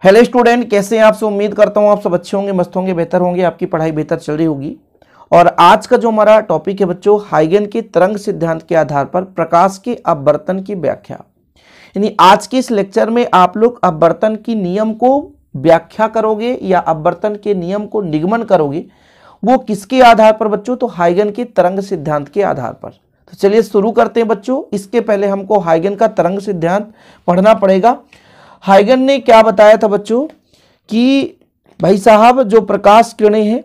Hello student, कैसे हैं आप सब। उम्मीद करता हूं आप सब अच्छे होंगे, मस्त होंगे, बेहतर होंगे, आपकी पढ़ाई बेहतर चल रही होगी। और आज का जो हमारा टॉपिक है बच्चों, हाइगन के तरंग सिद्धांत के आधार पर प्रकाश के अपवर्तन की व्याख्या। यानी आज के इस लेक्चर में आप लोग अपवर्तन की नियम को व्याख्या करोगे या अपवर्तन के नियम को निगमन करोगे। वो किसके आधार पर बच्चों? तो हाइगन के तरंग सिद्धांत के आधार पर। तो चलिए शुरू करते हैं बच्चों। इसके पहले हमको हाइगन का तरंग सिद्धांत पढ़ना पड़ेगा। हाइगन ने क्या बताया था बच्चों कि भाई साहब, जो प्रकाश किरणें हैं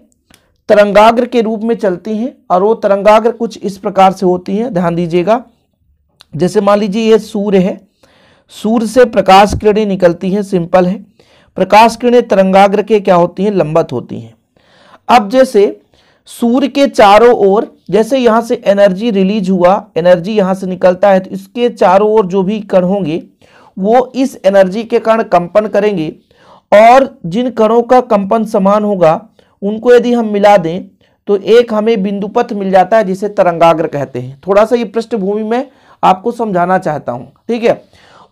तरंगाग्र के रूप में चलती हैं और वो तरंगाग्र कुछ इस प्रकार से होती हैं, ध्यान दीजिएगा। जैसे मान लीजिए ये सूर्य है, सूर्य से प्रकाश किरणें निकलती हैं, सिंपल है। प्रकाश किरणें तरंगाग्र के क्या होती हैं? लंबवत होती हैं। अब जैसे सूर्य के चारों ओर, जैसे यहां से एनर्जी रिलीज हुआ, एनर्जी यहां से निकलता है, तो इसके चारों ओर जो भी कण होंगे वो इस एनर्जी के कारण कंपन करेंगे, और जिन कणों का कंपन समान होगा उनको यदि हम मिला दें तो एक हमें बिंदुपथ मिल जाता है, जिसे तरंगाग्र कहते हैं। थोड़ा सा ये पृष्ठभूमि में आपको समझाना चाहता हूं, ठीक है।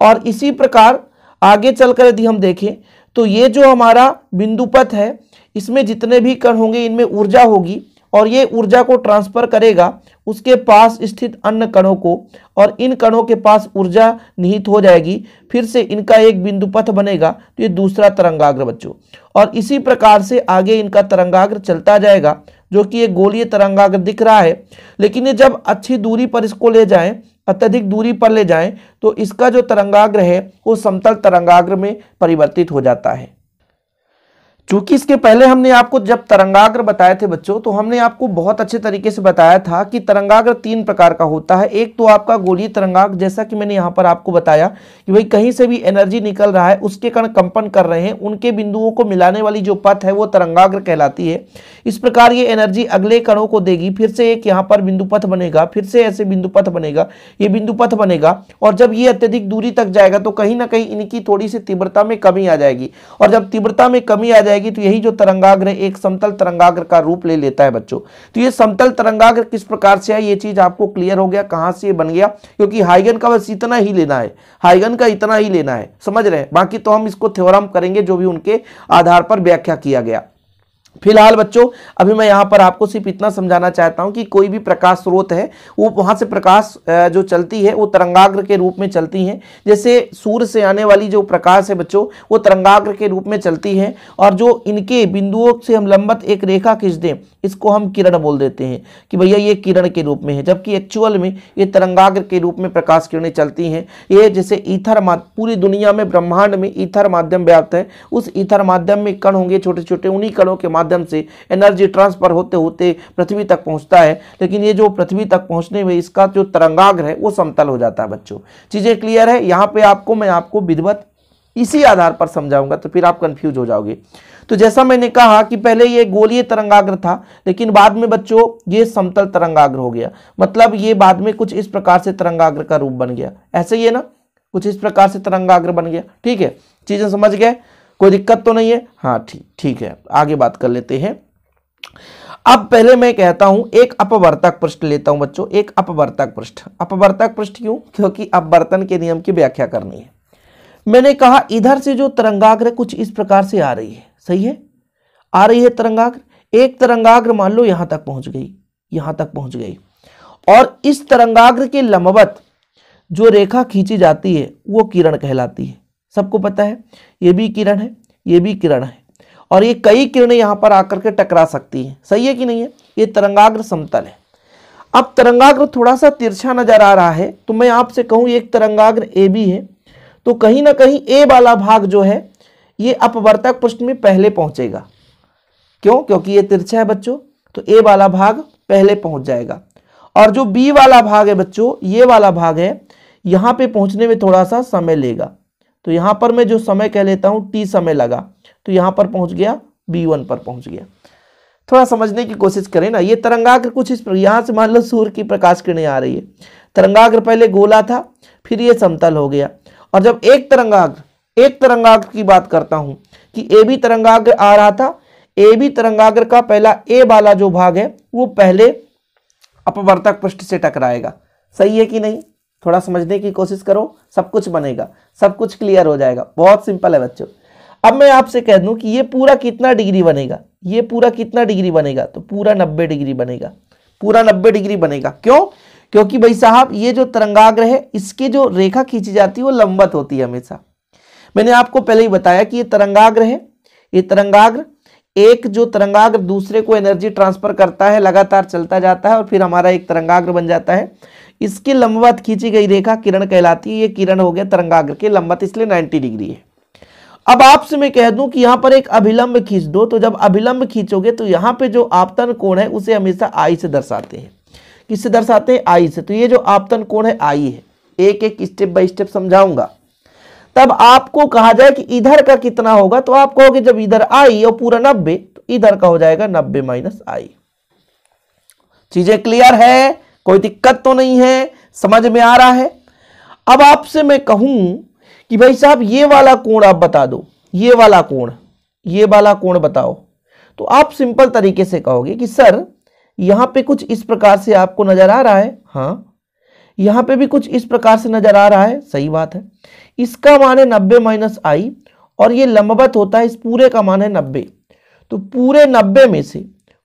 और इसी प्रकार आगे चलकर यदि हम देखें तो ये जो हमारा बिंदुपथ है, इसमें जितने भी कण होंगे इनमें ऊर्जा होगी, और ये ऊर्जा को ट्रांसफर करेगा उसके पास स्थित अन्य कणों को, और इन कणों के पास ऊर्जा निहित हो जाएगी। फिर से इनका एक बिंदुपथ बनेगा, तो ये दूसरा तरंगाग्र बच्चों। और इसी प्रकार से आगे इनका तरंगाग्र चलता जाएगा, जो कि एक गोलीय तरंगाग्र दिख रहा है। लेकिन ये जब अच्छी दूरी पर इसको ले जाएं, अत्यधिक दूरी पर ले जाएं, तो इसका जो तरंगाग्र है वो समतल तरंगाग्र में परिवर्तित हो जाता है। चूंकि इसके पहले हमने आपको जब तरंगाग्र बताए थे बच्चों, तो हमने आपको बहुत अच्छे तरीके से बताया था कि तरंगाग्र तीन प्रकार का होता है। एक तो आपका गोलीय तरंगाग्र, जैसा कि मैंने यहाँ पर आपको बताया कि भाई कहीं से भी एनर्जी निकल रहा है, उसके कण कंपन कर रहे हैं, उनके बिंदुओं को मिलाने वाली जो पथ है वो तरंगाग्र कहलाती है। इस प्रकार ये एनर्जी अगले कणों को देगी, फिर से एक यहाँ पर बिंदुपथ बनेगा, फिर से ऐसे बिंदुपथ बनेगा, ये बिंदुपथ बनेगा, और जब ये अत्यधिक दूरी तक जाएगा तो कहीं ना कहीं इनकी थोड़ी सी तीव्रता में कमी आ जाएगी, और जब तीव्रता में कमी आ जाएगी तो यही जो तरंगाग्र है एक समतल तरंगाग्र का रूप ले लेता है बच्चों। तो ये समतल तरंगाग्र किस प्रकार से है, ये चीज आपको क्लियर हो गया कहां से ये बन गया, क्योंकि हाइगन का बस इतना ही लेना है, हाइगन का इतना ही लेना है, समझ रहे हैं। बाकी तो हम इसको थ्योरम करेंगे जो भी उनके आधार पर व्याख्या किया गया। फिलहाल बच्चों अभी मैं यहाँ पर आपको सिर्फ इतना समझाना चाहता हूँ कि कोई भी प्रकाश स्रोत है वो वहाँ से प्रकाश जो चलती है वो तरंगाग्र के रूप में चलती हैं। जैसे सूर्य से आने वाली जो प्रकाश है बच्चों वो तरंगाग्र के रूप में चलती है, और जो इनके बिंदुओं से हम लंबवत एक रेखा खींच दें इसको हम किरण बोल देते हैं कि भैया ये किरण के रूप में है, जबकि एक्चुअल में ये तरंगाग्र के रूप में प्रकाश किरणें चलती हैं। ये जैसे ईथर, पूरी दुनिया में ब्रह्मांड में ईथर माध्यम व्याप्त है, उस ईथर माध्यम में कण होंगे छोटे छोटे, उन्हीं कणों के माध्यम से एनर्जी ट्रांसफर होते होते पृथ्वी तक पहुंचता है। लेकिन ये जो पृथ्वी तक पहुंचने में इसका जो तरंगाग्र है वो समतल हो जाता है बच्चों। चीजें क्लियर है? यहाँ पे मैं आपको विधिवत इसी आधार पर समझाऊंगा, तो फिर आप कंफ्यूज हो जाओगे। तो जैसा मैंने कहा कि पहले ये गोलीय तरंगाग्र था, लेकिन बाद में बच्चों ये समतल तरंगाग्र हो गया। मतलब ये बाद में कुछ इस प्रकार से तरंगाग्र का रूप बन गया। ऐसे ही है ना, कुछ इस प्रकार से तरंगाग्र बन गया। ठीक है, चीजें समझ गए? कोई दिक्कत तो नहीं है? हाँ ठीक है, आगे बात कर लेते हैं। अब पहले मैं कहता हूं एक अपवर्तक पृष्ठ लेता हूं बच्चों, एक अपवर्तक पृष्ठ। अपवर्तक पृष्ठ क्यों? क्योंकि अपवर्तन के नियम की व्याख्या करनी है। मैंने कहा इधर से जो तरंगाग्र कुछ इस प्रकार से आ रही है, सही है, आ रही है तरंगाग्र। एक तरंगाग्र मान लो यहां तक पहुंच गई, यहां तक पहुंच गई, और इस तरंगाग्र के लंबवत जो रेखा खींची जाती है वो किरण कहलाती है। सबको पता है ये भी किरण है, ये भी किरण है, और ये कई किरणें यहां पर आकर के टकरा सकती हैं। सही है कि नहीं है? ये तरंगाग्र समतल है। अब तरंगाग्र थोड़ा सा तिरछा नजर आ रहा है, तो मैं आपसे कहूं एक तरंगाग्र ए बी है, तो कहीं ना कहीं ए वाला भाग जो है ये अपवर्तक पृष्ठ में पहले पहुंचेगा। क्यों? क्योंकि ये तिरछा है बच्चों, तो ए वाला भाग पहले पहुंच जाएगा। और जो बी वाला भाग है बच्चों, ये वाला भाग है, यहां पे पहुंचने में थोड़ा सा समय लेगा। तो यहां पर मैं जो समय कह लेता हूं टी समय लगा, तो यहां पर पहुंच गया, B1 पर पहुंच गया। थोड़ा समझने की कोशिश करें ना। ये तरंगाग्र कुछ इस यहां से मान लो सूर्य की प्रकाश किरणें आ रही है, तरंगाग्र पहले गोला था, फिर ये समतल हो गया। और जब एक तरंगाग्र की बात करता हूं कि ए बी तरंगाग्र आ रहा था, ए बी तरंगाग्र का पहला ए वाला जो भाग है वो पहले अपवर्तक पृष्ठ से टकराएगा। सही है कि नहीं? थोड़ा समझने की कोशिश करो, सब कुछ बनेगा, सब कुछ क्लियर हो जाएगा। बहुत सिंपल है बच्चों। अब मैं आपसे कह दूं कि ये पूरा कितना डिग्री बनेगा, ये पूरा कितना डिग्री बनेगा, तो पूरा 90 डिग्री बनेगा, पूरा 90 डिग्री बनेगा। क्यों? क्योंकि भाई साहब ये जो तरंगाग्र है इसकी जो रेखा खींची जाती है वो लंबवत होती है हमेशा। मैंने आपको पहले ही बताया कि ये तरंगाग्र है, ये तरंगाग्र, एक जो तरंगाग्र दूसरे को एनर्जी ट्रांसफर करता है, लगातार चलता जाता है और फिर हमारा एक तरंगाग्र बन जाता है। इसकी लंबवत खींची गई रेखा किरण कहलाती है। ये किरण हो गया तरंगाग्र के लंबवत, इसलिए 90 डिग्री है। अब आपसे मैं कह दूं कि यहां पर एक अभिलंब खींच दो, तो जब अभिलंब खींचोगे तो यहां पे जो आपतन कोण है उसे हमेशा आई से दर्शाते हैं। किससे दर्शाते हैं? आई से। तो ये जो आपतन कोण है आई है। एक एक स्टेप बाय स्टेप समझाऊंगा। तब आपको कहा जाए कि इधर का कितना होगा, तो आप कहोगे जब इधर आई और पूरा 90 तो इधर का हो जाएगा 90 माइनस आई। चीजें क्लियर है? कोई दिक्कत तो नहीं है? समझ में आ रहा है? अब आपसे मैं कहूं कि भाई साहब ये वाला कोण आप बता दो, ये वाला कोण, ये वाला कोण बताओ, तो आप सिंपल तरीके से कहोगे कि सर यहां पे कुछ इस प्रकार से आपको नजर आ रहा है। हाँ, यहां पे भी कुछ इस प्रकार से नजर आ रहा है, सही बात है। इसका मान है 90 माइनस आई और ये लंबवत होता है, इस पूरे का मान है 90। तो पूरे 90 में से,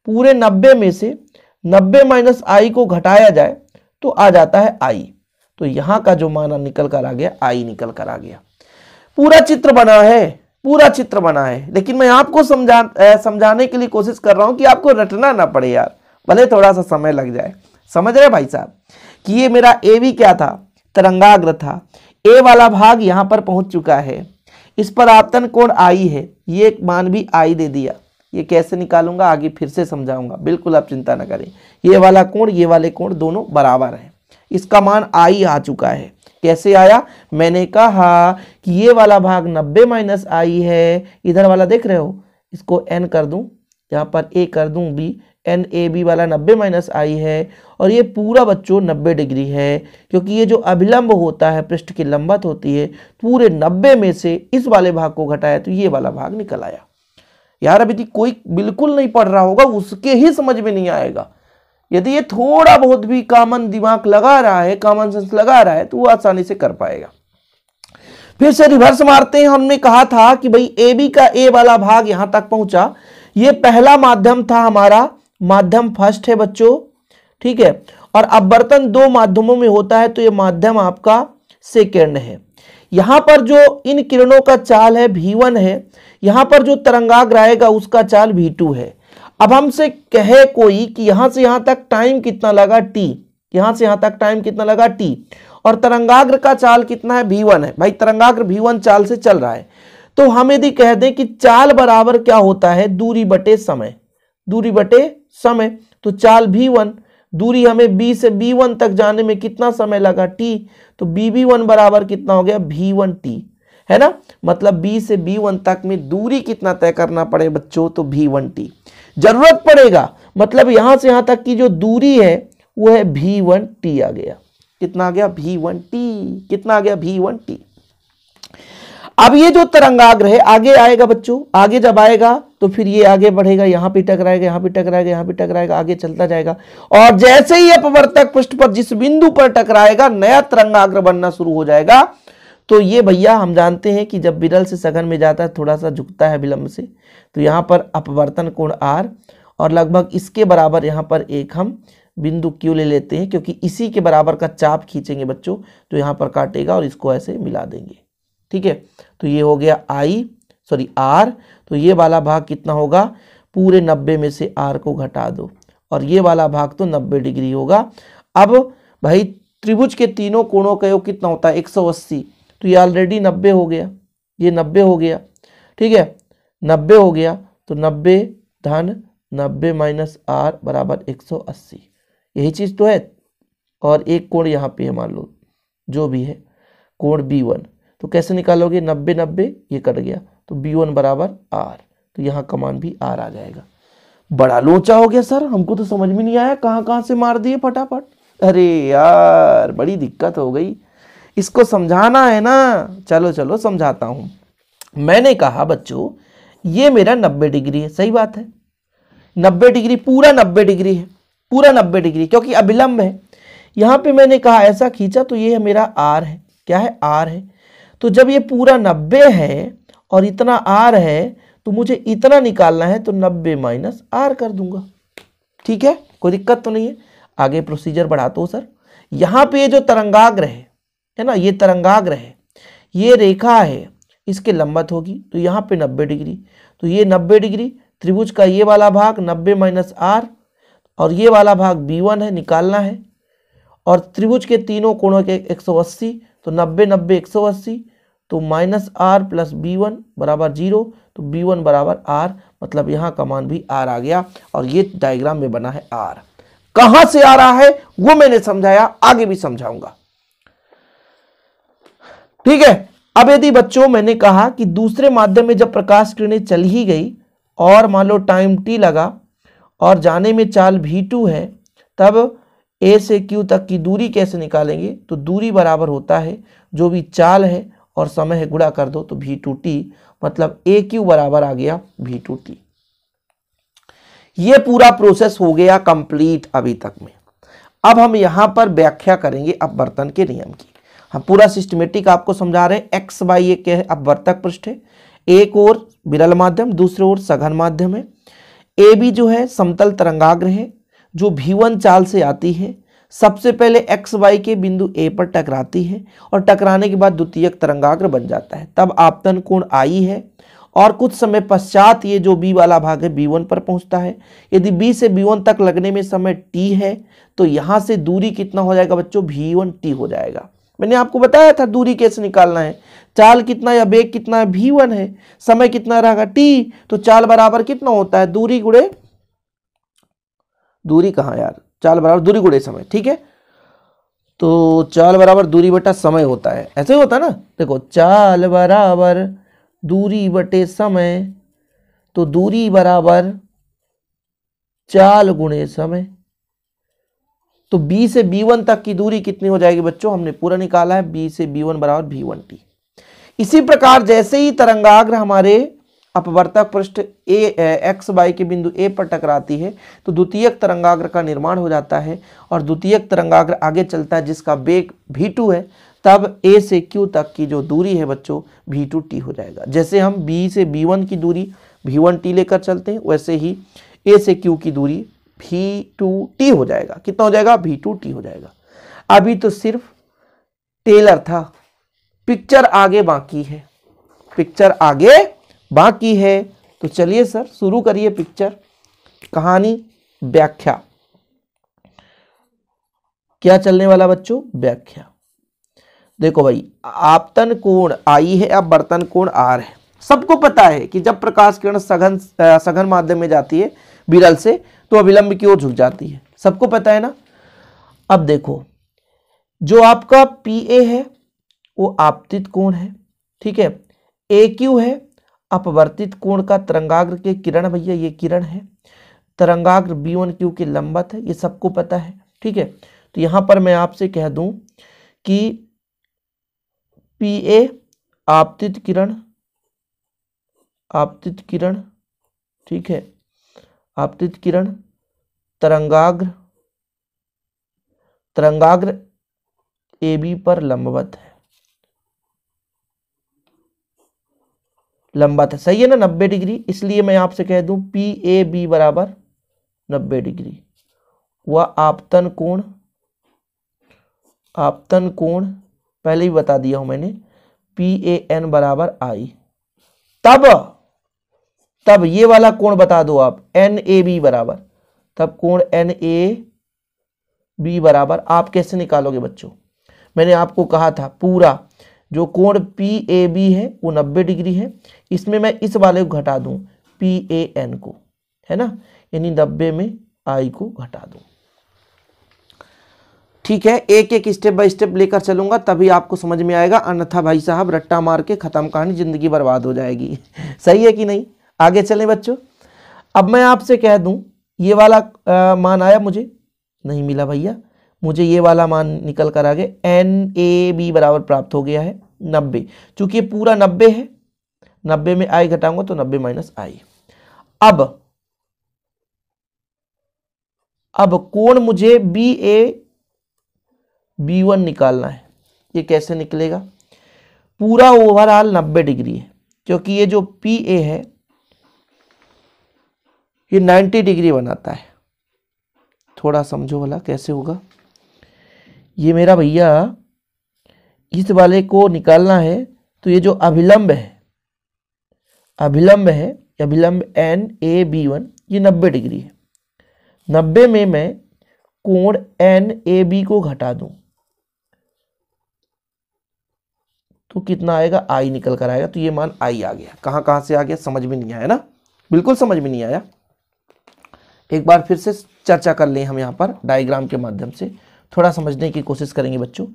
पूरे 90 में से 90 माइनस आई को घटाया जाए तो आ जाता है आई। तो यहां का जो मान निकल कर आ गया, आई निकल कर आ गया। पूरा चित्र बना है, पूरा चित्र बना है। लेकिन मैं आपको समझाने के लिए कोशिश कर रहा हूं कि आपको रटना ना पड़े यार, भले थोड़ा सा समय लग जाए। समझ रहे भाई साहब कि ये मेरा ए भी क्या था? तरंगाग्र था। ए वाला भाग यहां पर पहुंच चुका है, इस पर आपतन कोण आई है, ये मान भी आई दे दिया। ये कैसे निकालूंगा आगे फिर से समझाऊंगा, बिल्कुल आप चिंता ना करें। ये वाला कोण, ये वाले कोण दोनों बराबर हैं। इसका मान आई आ चुका है। कैसे आया? मैंने कहा कि ये वाला भाग 90 माइनस आई है, इधर वाला देख रहे हो, इसको n कर दूं, यहाँ पर a कर दूं b, एन ए बी वाला 90 माइनस आई है और ये पूरा बच्चों 90 डिग्री है। क्योंकि ये जो अभिलंब होता है पृष्ठ की लंबवत होती है, पूरे 90 में से इस वाले भाग को घटाया तो ये वाला भाग निकल आया। यार अभी कोई बिल्कुल नहीं पढ़ रहा होगा उसके ही समझ में नहीं आएगा। यदि ये थोड़ा बहुत भी कॉमन दिमाग लगा रहा है, कॉमन सेंस लगा रहा है, तो वो आसानी से कर पाएगा। फिर से रिवर्स मारते हैं। हमने कहा था कि भाई ए बी का ए वाला भाग यहां तक पहुंचा, ये पहला माध्यम था हमारा, माध्यम फर्स्ट है बच्चों, ठीक है। और अपवर्तन दो माध्यमों में होता है, तो ये माध्यम आपका सेकेंड है। यहां पर जो इन किरणों का चाल है V1 है, यहां पर जो तरंगाग्र आएगा उसका चाल V2 है। अब हमसे कहे कोई कि यहां से यहां तक टाइम कितना लगा t, यहां से यहां तक टाइम कितना लगा t, और तरंगाग्र का चाल कितना है V1 है। भाई तरंगाग्र V1 चाल से चल रहा है, तो हम यदि कह दें कि चाल बराबर क्या होता है? दूरी बटे समय, दूरी बटे समय। तो चाल V1, दूरी हमें B से B1 तक जाने में कितना समय लगा? t, तो BB1 बराबर कितना हो गया? V1t, है ना। मतलब B से B1 तक में दूरी कितना तय करना पड़े बच्चों? तो V1t जरूरत पड़ेगा। मतलब यहां से यहां तक की जो दूरी है वो है V1t आ गया। कितना आ गया? V1t। कितना आ गया? V1t। अब ये जो तरंगाग्र है आगे आएगा बच्चों, आगे जब आएगा तो फिर ये आगे बढ़ेगा, यहां पे टकराएगा, यहां पे टकराएगा, यहां पे टकराएगा, आगे चलता जाएगा। और जैसे ही अपवर्तक पृष्ठ पर जिस बिंदु पर टकराएगा नया तरंगाग्र बनना शुरू हो जाएगा। तो ये भैया हम जानते हैं कि जब विरल से सघन में जाता है थोड़ा सा झुकता है विलंब से, तो यहाँ पर अपवर्तन कोण r और लगभग इसके बराबर यहाँ पर एक हम बिंदु Q ले लेते हैं, क्योंकि इसी के बराबर का चाप खींचेंगे बच्चों तो यहाँ पर काटेगा और इसको ऐसे मिला देंगे, ठीक है। तो ये हो गया R। तो ये वाला भाग कितना होगा? पूरे 90 में से R को घटा दो और ये वाला भाग तो 90 डिग्री होगा। अब भाई त्रिभुज के तीनों कोणों का योग कितना होता है? 180। तो ये ऑलरेडी 90 हो गया, ये 90 हो गया, ठीक है। 90 हो गया तो 90 धन 90 माइनस R बराबर 180, यही चीज तो है। और एक कोण यहाँ पे है, मान लो जो भी है कोण B1, तो कैसे निकालोगे? 90 90 ये कट गया तो B1 बराबर R, तो यहाँ का मान भी R आ जाएगा। बड़ा लोचा हो गया सर, हमको तो समझ में नहीं आया, कहाँ कहाँ से मार दिए फटाफट। अरे यार बड़ी दिक्कत हो गई, इसको समझाना है ना। चलो चलो समझाता हूं। मैंने कहा बच्चों ये मेरा 90 डिग्री है, सही बात है। 90 डिग्री, पूरा 90 डिग्री है, पूरा 90 डिग्री, क्योंकि अभिलंब है। यहां पे मैंने कहा ऐसा खींचा तो ये मेरा R है, क्या है? R है। तो जब ये पूरा 90 है और इतना आर है, तो मुझे इतना निकालना है, तो 90 माइनस आर कर दूंगा। ठीक है, कोई दिक्कत तो नहीं है। आगे प्रोसीजर बढ़ाता हूं सर। यहां पे जो तरंगाग्र है ना, ये तरंगाग्र है, ये रेखा है, इसके लंबवत होगी, तो यहाँ पे 90 डिग्री, तो ये 90 डिग्री, त्रिभुज का ये वाला भाग 90 माइनस आर, और ये वाला भाग B1 है, निकालना है, और त्रिभुज के तीनों कोणों के 180, तो 90 90 180, तो माइनस आर प्लस B1 बराबर 0, तो B1 बराबर आर, मतलब यहाँ का मान भी आर आ गया, और ये डायग्राम में बना है आर। कहां से आ रहा है वो मैंने समझाया, आगे भी समझाऊंगा। ठीक है। अब यदि बच्चों मैंने कहा कि दूसरे माध्यम में जब प्रकाश किरणें चल ही गई और मान लो टाइम t लगा और जाने में चाल v2 है, तब a से q तक की दूरी कैसे निकालेंगे? तो दूरी बराबर होता है जो भी चाल है और समय है गुणा कर दो, तो v2t, मतलब aq बराबर आ गया v2t। ये पूरा प्रोसेस हो गया कंप्लीट अभी तक में। अब हम यहां पर व्याख्या करेंगे अपवर्तन के नियम की। हम पूरा सिस्टमेटिक आपको समझा रहे हैं। एक्स बाई ए क्या है? अपवर्तक पृष्ठ है, एक ओर विरल माध्यम, दूसरे ओर सघन माध्यम है। ए बी जो है समतल तरंगाग्र है जो V1 चाल से आती है। सबसे पहले एक्स वाई के बिंदु ए पर टकराती है और टकराने के बाद द्वितीयक तरंगाग्र बन जाता है। तब आपतन कोण आई है और कुछ समय पश्चात ये जो बी वाला भाग है B1 पर पहुंचता है। यदि बी से B1 तक लगने में समय t है तो यहां से दूरी कितना हो जाएगा बच्चों? V1t हो जाएगा। मैंने आपको बताया था दूरी कैसे निकालना है। चाल कितना या वेग कितना है? V1 है। समय कितना रहेगा? t। तो चाल बराबर कितना होता है? दूरी गुणे, दूरी कहाँ यार, चाल बराबर दूरी गुणे समय। ठीक है, तो चाल बराबर दूरी बटा समय होता है, ऐसे ही होता है ना। देखो, चाल बराबर दूरी बटे समय, तो दूरी बराबर चाल गुणे समय। तो B से B1 तक की दूरी कितनी हो जाएगी बच्चों? हमने पूरा निकाला है, B से B1 बराबर V1t। इसी प्रकार जैसे ही तरंगाग्र हमारे अपवर्तक पृष्ठ एक्स वाई के बिंदु A पर टकराती है तो द्वितीयक तरंगाग्र का निर्माण हो जाता है और द्वितीयक तरंगाग्र आगे चलता है जिसका वेग V2 है। तब A से Q तक की जो दूरी है बच्चों V2t हो जाएगा। जैसे हम B से B1 की दूरी V1t लेकर चलते हैं, वैसे ही A से Q की दूरी V2t हो जाएगा। कितना हो जाएगा? V2t हो जाएगा। अभी तो सिर्फ टेलर था, पिक्चर आगे बाकी है, पिक्चर आगे बाकी है। तो चलिए सर शुरू करिए पिक्चर, कहानी, व्याख्या। क्या चलने वाला बच्चों? व्याख्या। देखो भाई, आपतन कोण आई है, अपवर्तन कोण आर है। सबको पता है कि जब प्रकाश किरण सघन माध्यम में जाती है विरल से तो अभिलंब की ओर झुक जाती है, सबको पता है ना। अब देखो, जो आपका PA है वो आपतित कोण है, ठीक है। AQ है अपवर्तित कोण का तरंगाग्र के किरण, भैया ये किरण है। तरंगाग्र B1Q के लंबवत है, ये सबको पता है, ठीक है। तो यहां पर मैं आपसे कह दूं कि PA आपतित किरण, आपतित किरण, ठीक है, आपतित किरण तरंगाग्र, तरंगाग्र AB पर लंबवत है, लंबवत है, सही है ना, 90 डिग्री। इसलिए मैं आपसे कह दूं PAB बराबर 90 डिग्री। वह आपतन कोण, आपतन कोण पहले ही बता दिया हूं मैंने, PAN बराबर I। तब ये वाला कोण बता दो आप, NAB बराबर, तब कोण NAB बराबर आप कैसे निकालोगे बच्चों? मैंने आपको कहा था पूरा जो कोण PAB है वो 90 डिग्री है, इसमें मैं इस वाले को घटा दूं PAN को, है ना, यानी 90 में I को घटा दूं। ठीक है, एक एक स्टेप बाय स्टेप लेकर चलूंगा तभी आपको समझ में आएगा, अन्यथा भाई साहब रट्टा मार के खत्म कहानी, जिंदगी बर्बाद हो जाएगी। सही है कि नहीं? आगे चलें बच्चों। अब मैं आपसे कह दूं ये वाला मान आया, मुझे नहीं मिला भैया, मुझे ये वाला मान निकल कर आ गया, NAB बराबर प्राप्त हो गया है 90। चूंकि ये पूरा 90 है, 90 में I घटाऊंगा तो 90 माइनस I। अब कोण मुझे BAB1 निकालना है। ये कैसे निकलेगा? पूरा ओवरऑल 90 डिग्री है क्योंकि ये जो पी ए है ये 90 डिग्री बनाता है। थोड़ा समझो भला कैसे होगा। ये मेरा भैया इस वाले को निकालना है, तो ये जो अभिलंब है एन ए बी वन, ये 90 डिग्री है। 90 में मैं कोण एन ए बी को घटा दूं तो कितना आएगा, आई निकल कर आएगा। तो ये मान आई आ गया। कहां से आ गया समझ में नहीं आया ना, बिल्कुल समझ में नहीं आया। एक बार फिर से चर्चा कर लें हम यहाँ पर डायग्राम के माध्यम से, थोड़ा समझने की कोशिश करेंगे बच्चों।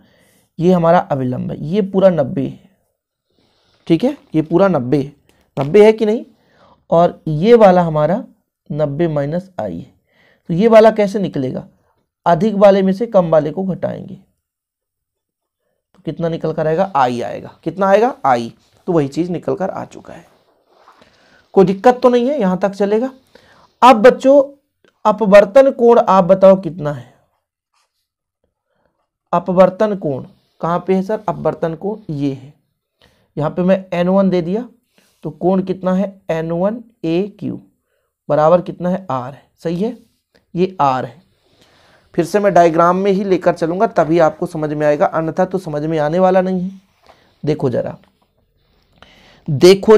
ये हमारा अभिलंब है, ये पूरा 90 है, ठीक है, ये पूरा 90 है कि नहीं। और ये वाला हमारा 90 माइनस आई है। तो ये वाला कैसे निकलेगा, अधिक वाले में से कम वाले को घटाएंगे तो कितना निकल कर आएगा, आई आएगा। कितना आएगा, आई। तो वही चीज निकल कर आ चुका है। कोई दिक्कत तो नहीं है, यहां तक चलेगा। अब बच्चों अपवर्तन कोण आप बताओ कितना है। अपवर्तन कोण कहां पे है सर, अपवर्तन कोण ये है। यहां पे मैं N1 दे दिया तो कोण कितना है, N1 AQ बराबर कितना है, R है। सही है, ये R है। फिर से मैं डायग्राम में ही लेकर चलूंगा तभी आपको समझ में आएगा, अन्यथा तो समझ में आने वाला नहीं है। देखो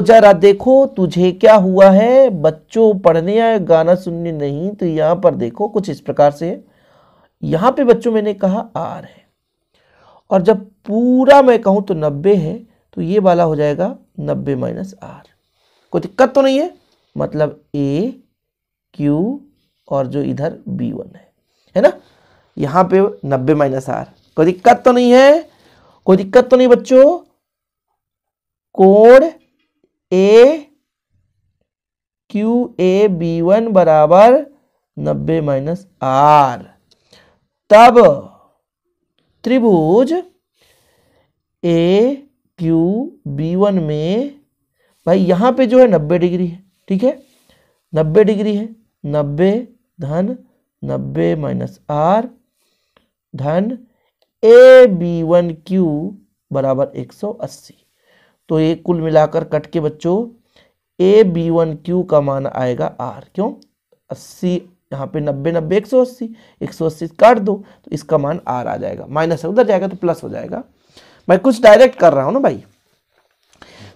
जरा देखो तुझे क्या हुआ है। बच्चों पढ़ने आए, गाना सुनने नहीं। तो यहां पर देखो कुछ इस प्रकार से है। यहां पे बच्चों मैंने कहा R है, और जब पूरा मैं कहूं तो 90 है, तो ये वाला हो जाएगा 90 माइनस R। कोई दिक्कत तो नहीं है, मतलब A Q और जो इधर B1 है ना, यहां पे 90 माइनस R। कोई दिक्कत तो नहीं है, कोई दिक्कत तो नहीं बच्चों। कोण AQAB1 बराबर 90 माइनस R। तब त्रिभुज AQB1 में भाई यहां पे जो है 90 डिग्री है, ठीक है, 90 डिग्री है। 90 धन 90 माइनस R धन AB1Q बराबर 180। तो ये कुल मिलाकर कट के बच्चों AB1Q का मान आएगा R। क्यों, 80 यहाँ पे 90 90 180 काट दो तो इसका मान R आ जाएगा। माइनस उधर जाएगा तो प्लस हो जाएगा। मैं कुछ डायरेक्ट कर रहा हूं ना भाई।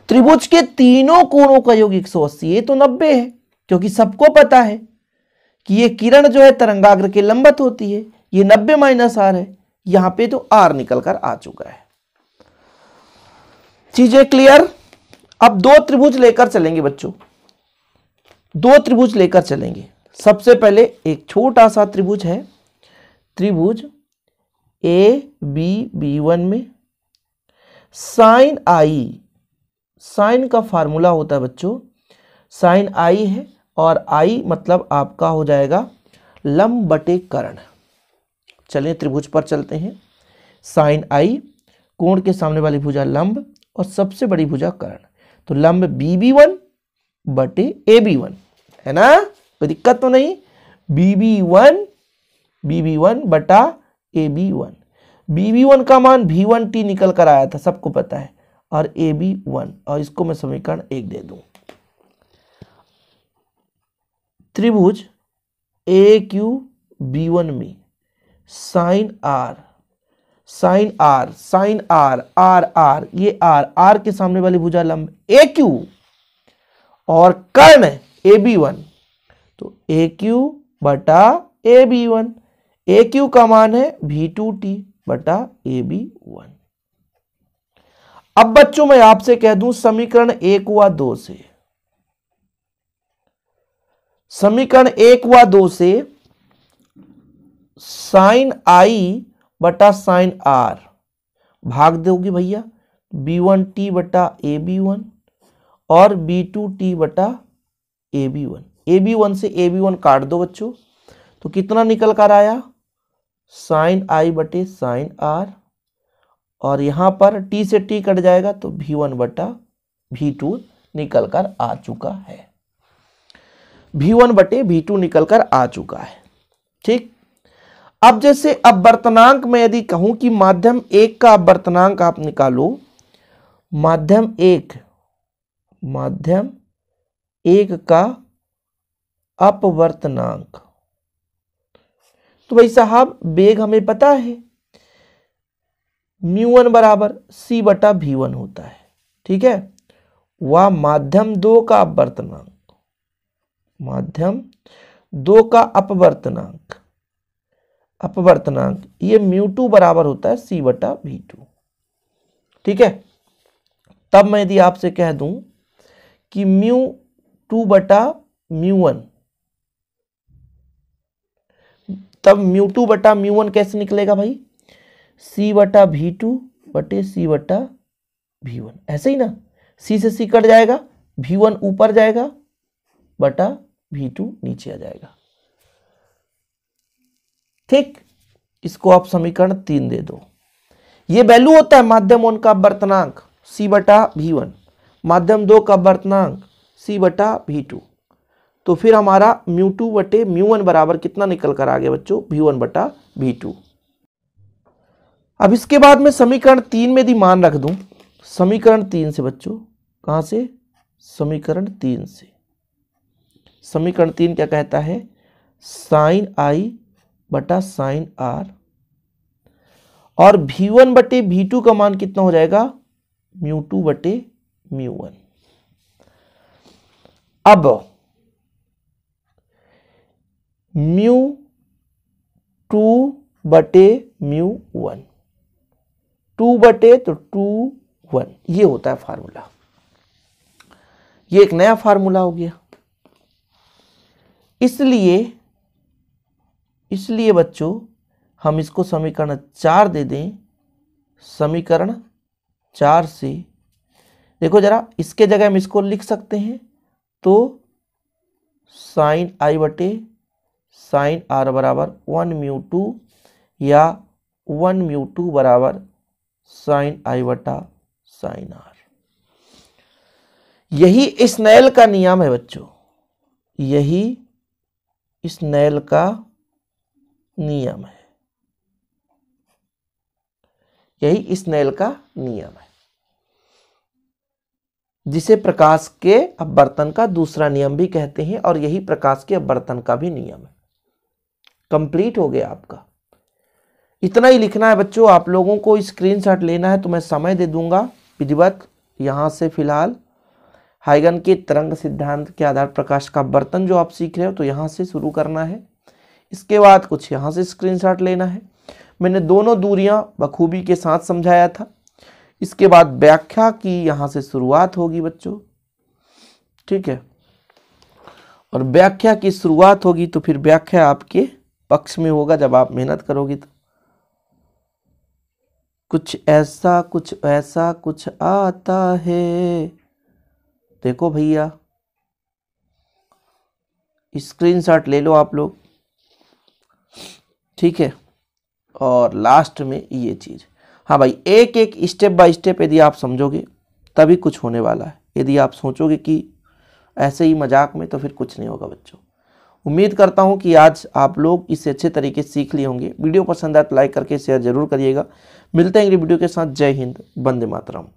त्रिभुज के तीनों कोणों का योग 180, ये तो 90 है, क्योंकि सबको पता है कि ये किरण जो है तरंगाग्र के लंबवत होती है। ये 90 माइनस R है, यहां पे तो R निकल कर आ चुका है। चीजें क्लियर। अब दो त्रिभुज लेकर चलेंगे बच्चों, दो त्रिभुज लेकर चलेंगे। सबसे पहले एक छोटा सा त्रिभुज है, त्रिभुज ABB1 में साइन आई, साइन का फार्मूला होता है बच्चों, साइन आई है, और आई मतलब आपका हो जाएगा लंब बटे कर्ण। चलिए त्रिभुज पर चलते हैं। साइन आई, कोण के सामने वाली भुजा लंब और सबसे बड़ी भुजा कर्ण। तो लंब BB1 बटे AB1 है ना, कोई दिक्कत तो नहीं। BB1 बटा AB1। BB1 का मान V1T निकल कर आया था, सबको पता है, और AB1, और इसको मैं समीकरण 1 दे दूं। त्रिभुज AQB1 में साइन R, R, ये R के सामने वाली भुजा लंब AQ और कर्ण AB1, तो AQ बटा AB1। AQ का मान है V2T बटा AB1। अब बच्चों मैं आपसे कह दूं समीकरण 1 व 2 से, समीकरण 1 व 2 से साइन आई बटा साइन R भाग दोगे भैया B1T बटा AB1 और B2T बटा AB1। AB1 से AB1 काट दो बच्चों, तो कितना निकल कर आया, साइन आई बटे साइन R, और यहां पर T से T कट जाएगा तो V1 बटा V2 निकल कर आ चुका है। V1 बटे V2 निकल कर आ चुका है, ठीक। अब जैसे अपवर्तनांक में यदि कहूं कि माध्यम 1 का अपवर्तनांक आप निकालो, माध्यम 1 माध्यम एक का अपवर्तनांक। तो भाई साहब वेग हमें पता है μ1 बराबर c बटा v1 होता है, ठीक है। वह माध्यम 2 का अपवर्तनांक, माध्यम 2 का अपवर्तनांक, अपवर्तनांक ये μ2 बराबर होता है c बटा v2, ठीक है। तब मैं यदि आपसे कह दूं कि μ2 बटा μ1, तब μ2 बटा μ1 कैसे निकलेगा भाई, c बटा v2 बटे c बटा v1, ऐसे ही ना, c से c कट जाएगा, v1 ऊपर जाएगा बटा v2 नीचे आ जाएगा, ठीक। इसको आप समीकरण 3 दे दो। ये वैल्यू होता है माध्यम 1 का अपवर्तनांक c बटा v1, माध्यम 2 का अपवर्तनांक c बटा v2। तो फिर हमारा μ2 बटे μ1 बराबर कितना निकल कर आ गया बच्चों, v1 बटा v2। अब इसके बाद में समीकरण 3 में यदि मान रख दूं, समीकरण 3 से बच्चों, कहां से, समीकरण 3 से, समीकरण 3 क्या कहता है, साइन आई बटा साइन आर, और v1 बटे v2 का मान कितना हो जाएगा, μ2 बटे μ1। अब μ2 बटे μ1, 2 बटे तो 2 1, ये होता है फार्मूला। ये एक नया फार्मूला हो गया। इसलिए बच्चों हम इसको समीकरण 4 दे दें। समीकरण 4 से देखो जरा, इसके जगह हम इसको लिख सकते हैं, तो साइन आई बटे साइन आर बराबर 1 μ2 या 1 μ2 बराबर साइन आई बटा साइन आर। यही स्नेल का नियम है बच्चों, यही स्नेल का नियम है, यही स्नेल का नियम है, जिसे प्रकाश के अपवर्तन का दूसरा नियम भी कहते हैं, और यही प्रकाश के अपवर्तन का भी नियम है। कंप्लीट हो गया आपका। इतना ही लिखना है बच्चों, आप लोगों को स्क्रीनशॉट लेना है तो मैं समय दे दूंगा विधिवत। यहां से फिलहाल हाइगन के तरंग सिद्धांत के आधार प्रकाश का अपवर्तन जो आप सीख रहे हो, तो यहां से शुरू करना है। इसके बाद कुछ यहां से स्क्रीनशॉट लेना है। मैंने दोनों दूरियां बखूबी के साथ समझाया था। इसके बाद व्याख्या की यहां से शुरुआत होगी बच्चों, ठीक है। और व्याख्या की शुरुआत होगी तो फिर व्याख्या आपके पक्ष में होगा जब आप मेहनत करोगे तो। कुछ ऐसा कुछ ऐसा कुछ आता है, देखो भैया स्क्रीनशॉट ले लो आप लोग, ठीक है। और लास्ट में ये चीज, हाँ भाई, एक एक स्टेप बाय स्टेप यदि आप समझोगे तभी कुछ होने वाला है। यदि आप सोचोगे कि ऐसे ही मजाक में, तो फिर कुछ नहीं होगा बच्चों। उम्मीद करता हूं कि आज आप लोग इसे अच्छे तरीके से सीख लिए होंगे। वीडियो पसंद आए तो लाइक करके शेयर जरूर करिएगा। मिलते हैं अगली वीडियो के साथ। जय हिंद, वंदे मातरम।